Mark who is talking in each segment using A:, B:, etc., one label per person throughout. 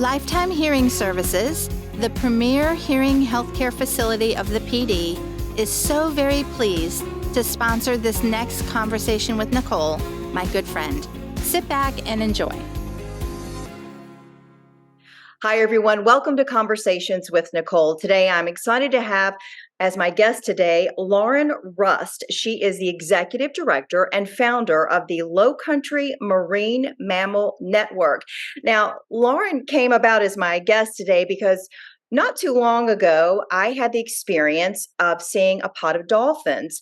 A: Lifetime Hearing Services, the premier hearing healthcare facility of the PD, is so very pleased to sponsor this next conversation with Nicole, my good friend. Sit back and enjoy.
B: Hi, everyone. Welcome to Conversations with Nicole. Today, I'm excited to have as my guest today, Lauren Rust. She is the executive director and founder of the Lowcountry Marine Mammal Network. Now, Lauren came about as my guest today because not too long ago, I had the experience of seeing a pod of dolphins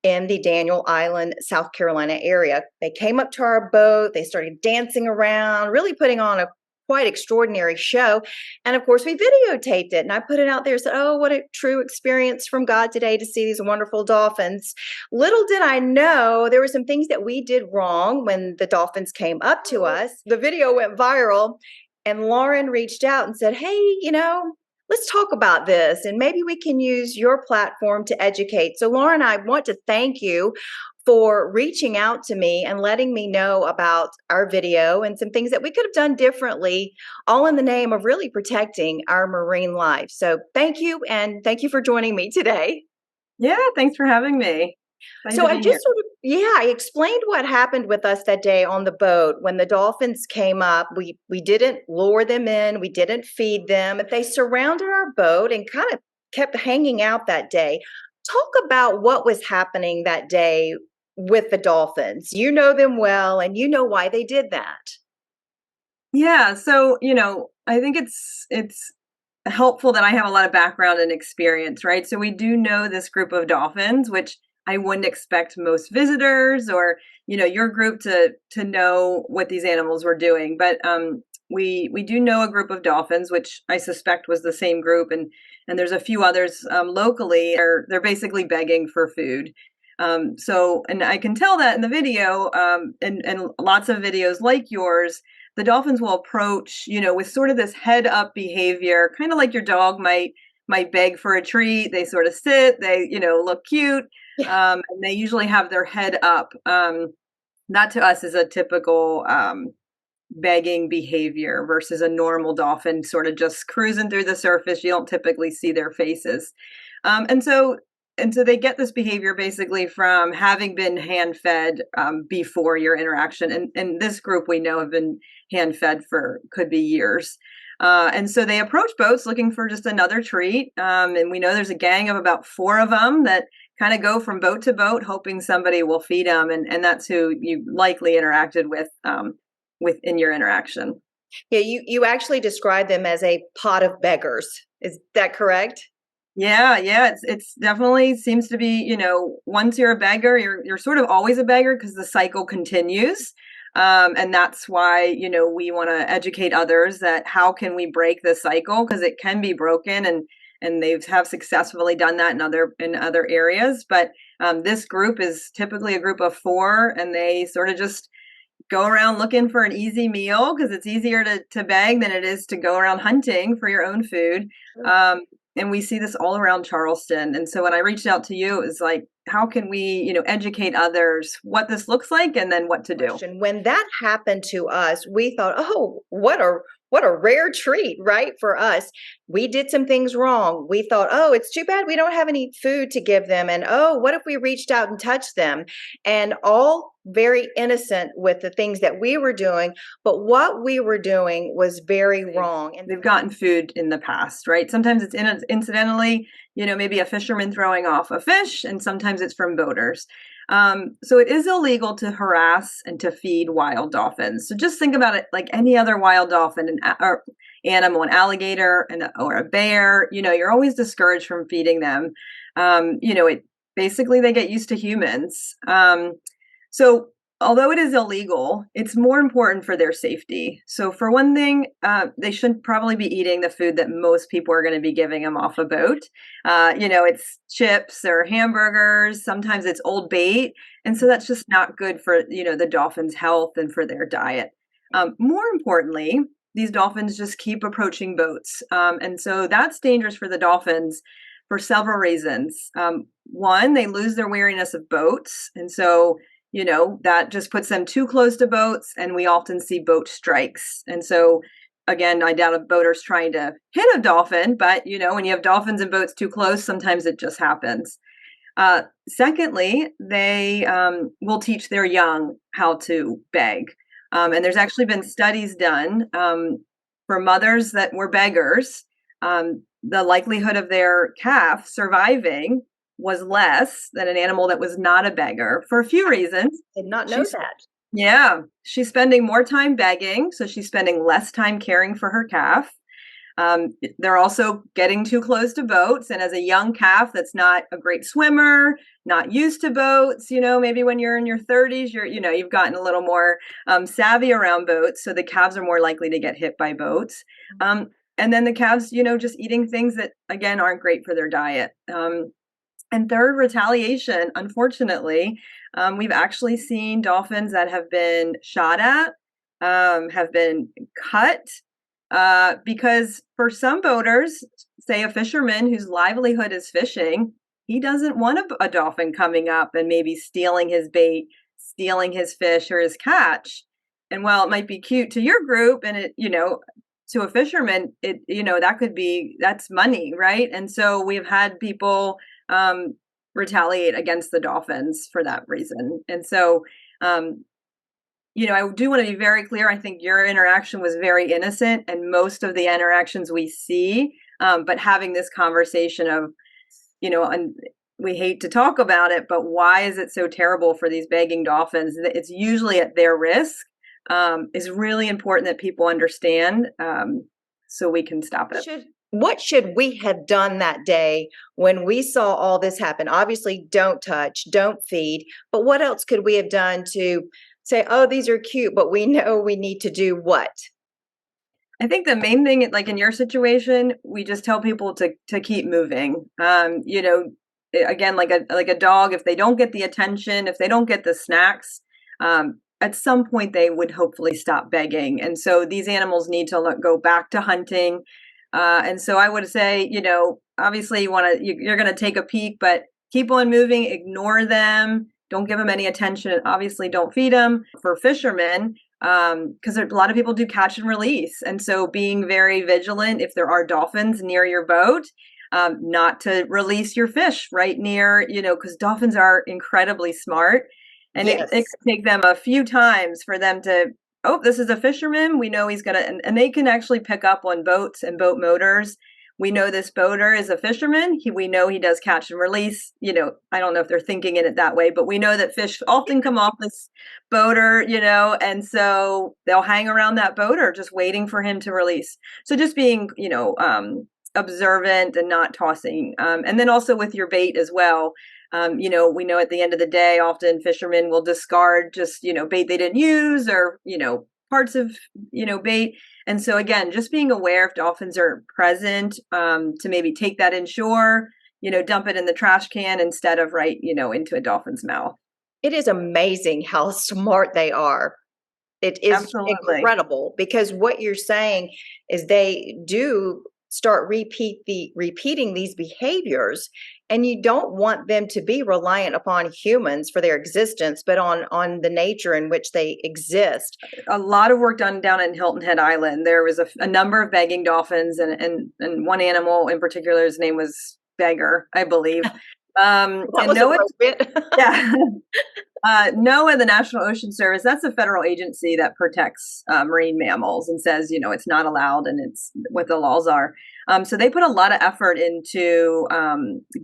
B: in the Daniel Island, South Carolina area. They came up to our boat. They started dancing around, really putting on a quite extraordinary show. And of course, we videotaped it and I put it out there and said, oh, what a true experience from God today to see these wonderful dolphins. Little did I know there were some things that we did wrong when the dolphins came up to us. The video went viral and Lauren reached out and said, hey, let's talk about this and maybe we can use your platform to educate. So Lauren, I want to thank you for reaching out to me and letting me know about our video and some things that we could have done differently, all in the name of really protecting our marine life. So thank you, and thank you for joining me today.
C: Yeah, thanks for having me.
B: So I just I explained what happened with us that day on the boat. When the dolphins came up, we didn't lure them in, we didn't feed them, but they surrounded our boat and kind of kept hanging out that day. Talk about what was happening that day with the dolphins. You know them well, and you know why they did that.
C: Yeah, so I think it's helpful that I have a lot of background and experience, right? So we do know this group of dolphins, which I wouldn't expect most visitors or your group to know what these animals were doing, but we do know a group of dolphins, which I suspect was the same group, and there's a few others locally. They're basically begging for food. And I can tell that in the video, and lots of videos like yours, the dolphins will approach, with sort of this head up behavior, kind of like your dog might beg for a treat. They sort of sit, they, look cute. And they usually have their head up. That to us is a typical, begging behavior versus a normal dolphin sort of just cruising through the surface. You don't typically see their faces. And so they get this behavior basically from having been hand-fed before your interaction. And this group we know have been hand-fed for could be years. And so they approach boats looking for just another treat. And we know there's a gang of about 4 of them that kind of go from boat to boat, hoping somebody will feed them. And that's who you likely interacted with in your interaction.
B: Yeah, you actually described them as a pot of beggars. Is that correct?
C: Yeah, it's definitely seems to be, once you're a beggar, you're sort of always a beggar because the cycle continues. And that's why, we want to educate others that how can we break the cycle, because it can be broken and they have successfully done that in other areas. But this group is typically a group of 4, and they sort of just go around looking for an easy meal because it's easier to beg than it is to go around hunting for your own food. And we see this all around Charleston. And so when I reached out to you, it was like, how can we, educate others what this looks like and then what to do?
B: When that happened to us, we thought, oh, what a rare treat, right? For us, we did some things wrong. We thought, oh, it's too bad we don't have any food to give them. And oh, what if we reached out and touched them? And all very innocent with the things that we were doing. But what we were doing was very wrong.
C: And they've gotten food in the past, right? Sometimes it's incidentally, maybe a fisherman throwing off a fish, and sometimes it's from boaters. So it is illegal to harass and to feed wild dolphins. So just think about it like any other wild dolphin or animal, an alligator or a bear. You're always discouraged from feeding them. It basically they get used to humans. So although it is illegal, it's more important for their safety. So for one thing, they shouldn't probably be eating the food that most people are going to be giving them off a boat. It's chips or hamburgers. Sometimes it's old bait. And so that's just not good for, the dolphins' health and for their diet. More importantly, these dolphins just keep approaching boats. And so that's dangerous for the dolphins for several reasons. One, they lose their wariness of boats. And so that just puts them too close to boats, and we often see boat strikes. And so again, I doubt a boater's trying to hit a dolphin, but when you have dolphins and boats too close, sometimes it just happens. Secondly, they will teach their young how to beg. And there's actually been studies done for mothers that were beggars. The likelihood of their calf surviving was less than an animal that was not a beggar for a few reasons.
B: Did not know that.
C: Yeah, she's spending more time begging, so she's spending less time caring for her calf. They're also getting too close to boats, and as a young calf that's not a great swimmer, not used to boats, maybe when you're in your 30s, you've gotten a little more savvy around boats, so the calves are more likely to get hit by boats. And then the calves, just eating things that, again, aren't great for their diet. And third, retaliation. Unfortunately, we've actually seen dolphins that have been shot at, have been cut, because for some boaters, say a fisherman whose livelihood is fishing, he doesn't want a dolphin coming up and maybe stealing his bait, stealing his fish or his catch. And while it might be cute to your group, and it, to a fisherman, that's money, right? And so we've had people retaliate against the dolphins for that reason. And so, I do want to be very clear. I think your interaction was very innocent, and most of the interactions we see, but having this conversation of, and we hate to talk about it, but why is it so terrible for these begging dolphins? It's usually at their risk. Is really important that people understand, so we can stop it.
B: What should we have done that day when we saw all this happen? Obviously, don't touch, don't feed, but what else could we have done to say, oh, these are cute, but we know we need to do what?
C: I think the main thing, like in your situation, we just tell people to keep moving. Again, like a dog, if they don't get the attention, if they don't get the snacks, at some point they would hopefully stop begging. And so these animals need to go back to hunting. And so I would say, obviously you're going to take a peek, but keep on moving, ignore them. Don't give them any attention. Obviously don't feed them. For fishermen, because a lot of people do catch and release. And so being very vigilant if there are dolphins near your boat, not to release your fish right near, because dolphins are incredibly smart. And
B: yes.
C: it can take them a few times for them to, oh, this is a fisherman. We know he's going to, and they can actually pick up on boats and boat motors. We know this boater is a fisherman. We know he does catch and release. I don't know if they're thinking in it that way, but we know that fish often come off this boater, and so they'll hang around that boater just waiting for him to release. So just being, observant and not tossing. And then also with your bait as well. We know at the end of the day, often fishermen will discard just, bait they didn't use or, parts of, bait. And so again, just being aware if dolphins are present, to maybe take that inshore, dump it in the trash can instead of right, into a dolphin's mouth.
B: It is amazing how smart they are. It is
C: Absolutely
B: incredible, because what you're saying is they do start repeating these behaviors, and you don't want them to be reliant upon humans for their existence, but on the nature in which they exist.
C: A lot of work done down in Hilton Head Island. There was a number of begging dolphins, and one animal in particular, his name was Beggar, I believe.
B: That was appropriate.
C: Yeah. NOAA, the National Ocean Service, that's a federal agency that protects marine mammals and says, it's not allowed and it's what the laws are. So they put a lot of effort into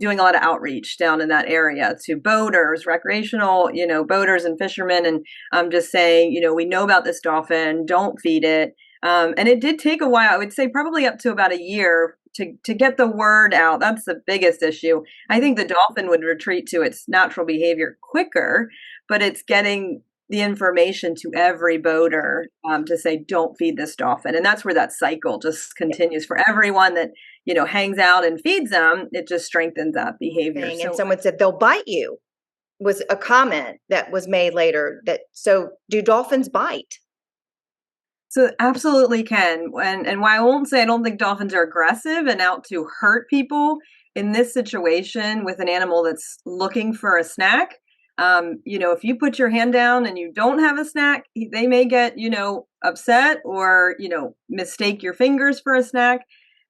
C: doing a lot of outreach down in that area to boaters, recreational, boaters and fishermen, and just saying, we know about this dolphin, don't feed it. And it did take a while. I would say probably up to about a year to get the word out. That's the biggest issue. I think the dolphin would retreat to its natural behavior quicker, but it's getting the information to every boater to say, don't feed this dolphin. And that's where that cycle just continues for everyone that, hangs out and feeds them. It just strengthens that behavior.
B: And someone said, they'll bite you, was a comment that was made later. So do dolphins bite?
C: So absolutely can. And why I won't say I don't think dolphins are aggressive and out to hurt people in this situation with an animal that's looking for a snack. If you put your hand down and you don't have a snack, they may get, upset or, mistake your fingers for a snack.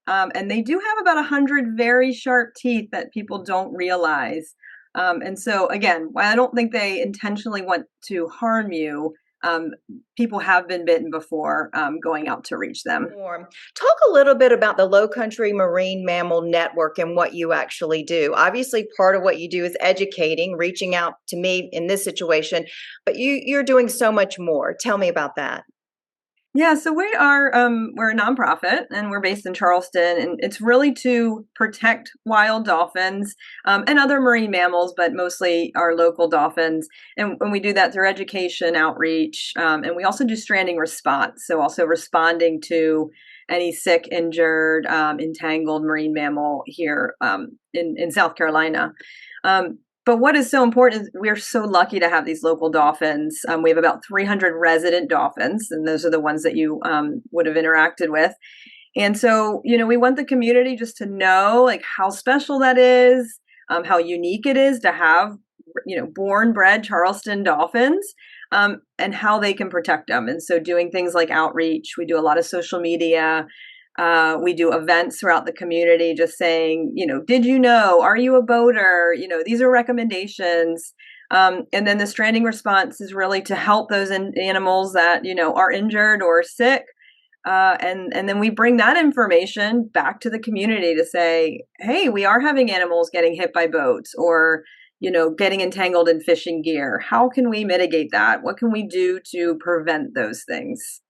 C: And they do have about 100 very sharp teeth that people don't realize. And so, again, while I don't think they intentionally want to harm you, um, people have been bitten before going out to reach them.
B: Talk a little bit about the Lowcountry Marine Mammal Network and what you actually do. Obviously, part of what you do is educating, reaching out to me in this situation, but you're doing so much more. Tell me about that.
C: Yeah, so we're a nonprofit and we're based in Charleston, and it's really to protect wild dolphins and other marine mammals, but mostly our local dolphins. And we do that through education, outreach, and we also do stranding response. So also responding to any sick, injured, entangled marine mammal here in South Carolina. But what is so important is we're so lucky to have these local dolphins. We have about 300 resident dolphins, and those are the ones that you would have interacted with. And so, we want the community just to know like how special that is, how unique it is to have, born bred Charleston dolphins, and how they can protect them. And so, doing things like outreach, we do a lot of social media. We do events throughout the community just saying, did you know? Are you a boater? These are recommendations. And then the stranding response is really to help those animals that, are injured or sick. And then we bring that information back to the community to say, hey, we are having animals getting hit by boats or, getting entangled in fishing gear. How can we mitigate that? What can we do to prevent those things?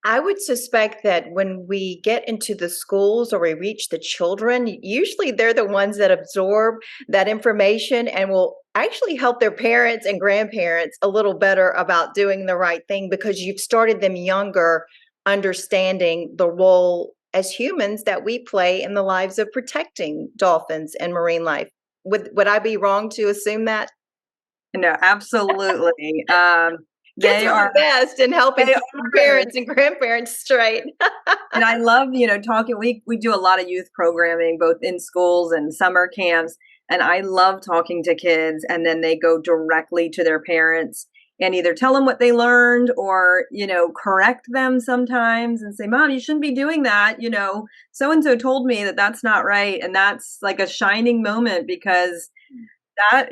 B: I would suspect that when we get into the schools or we reach the children, usually they're the ones that absorb that information and will actually help their parents and grandparents a little better about doing the right thing because you've started them younger, understanding the role as humans that we play in the lives of protecting dolphins and marine life. Would I be wrong to assume that?
C: No, absolutely.
B: Kids
C: They
B: are
C: are
B: the best in helping
C: they
B: keep
C: are.
B: parents and grandparents straight.
C: And I love, talking. We do a lot of youth programming, both in schools and summer camps. And I love talking to kids, and then they go directly to their parents and either tell them what they learned or, correct them sometimes and say, Mom, you shouldn't be doing that. So and so told me that that's not right. And that's like a shining moment because that,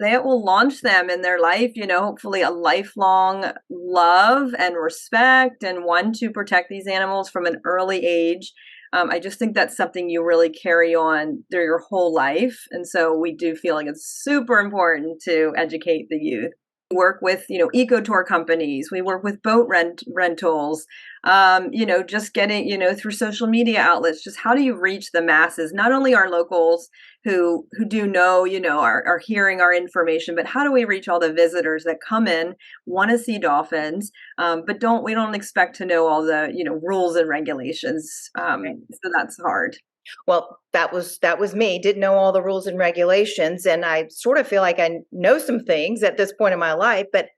C: that will launch them in their life, hopefully a lifelong love and respect and want to protect these animals from an early age. I just think that's something you really carry on through your whole life. And so we do feel like it's super important to educate the youth. We work with, eco tour companies. We work with boat rentals, just getting, through social media outlets, just how do you reach the masses? Not only our locals who do know, are hearing our information, but how do we reach all the visitors that come in, want to see dolphins, but we don't expect to know all the, rules and regulations. So that's hard.
B: Well, that was me. Didn't know all the rules and regulations, and I sort of feel like I know some things at this point in my life, but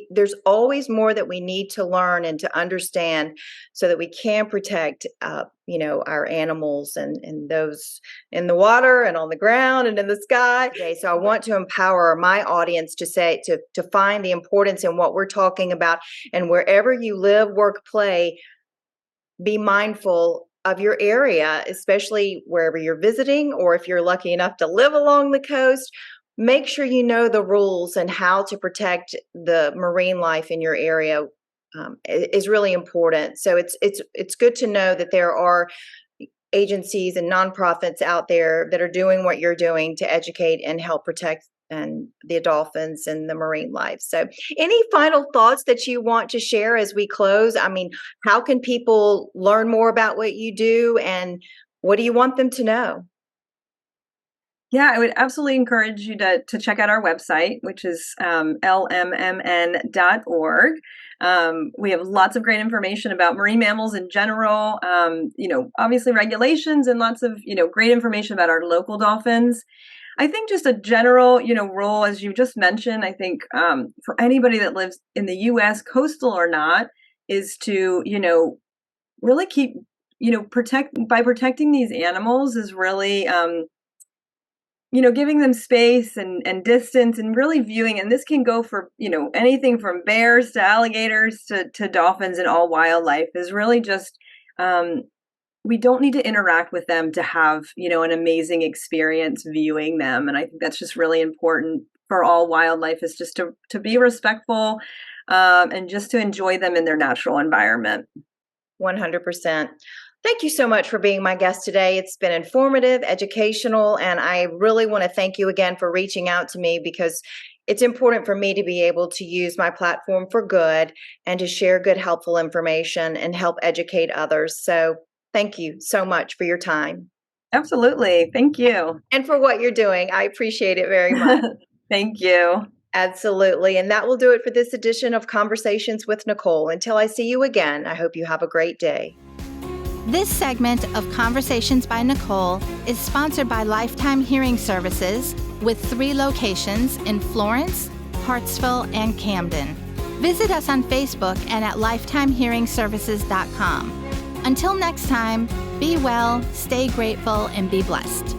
B: there's always more that we need to learn and to understand so that we can protect our animals and those in the water and on the ground and in the sky. Okay, so I want to empower my audience to say to find the importance in what we're talking about, and wherever you live, work, play, be mindful of your area, especially wherever you're visiting, or if you're lucky enough to live along the coast. Make sure you know the rules and how to protect the marine life in your area is really important. So it's good to know that there are agencies and nonprofits out there that are doing what you're doing to educate and help protect and the dolphins and the marine life. So any final thoughts that you want to share as we close? I mean, how can people learn more about what you do and what do you want them to know?
C: Yeah, I would absolutely encourage you to check out our website, which is lmmn.org. We have lots of great information about marine mammals in general, obviously regulations and lots of, great information about our local dolphins. I think just a general, rule, as you just mentioned, I think for anybody that lives in the U.S., coastal or not, is to, really keep, protecting these animals is really, giving them space and distance and really viewing, and this can go for, anything from bears to alligators to dolphins and all wildlife, is really just, we don't need to interact with them to have, an amazing experience viewing them. And I think that's just really important for all wildlife, is just to be respectful, and just to enjoy them in their natural environment.
B: 100%. Thank you so much for being my guest today. It's been informative, educational, and I really want to thank you again for reaching out to me, because it's important for me to be able to use my platform for good and to share good, helpful information and help educate others. So thank you so much for your time.
C: Absolutely. Thank you.
B: And for what you're doing. I appreciate it very much.
C: Thank you.
B: Absolutely. And that will do it for this edition of Conversations with Nicole. Until I see you again, I hope you have a great day.
A: This segment of Conversations by Nicole is sponsored by Lifetime Hearing Services, with 3 locations in Florence, Hartsville, and Camden. Visit us on Facebook and at lifetimehearingservices.com. Until next time, be well, stay grateful, and be blessed.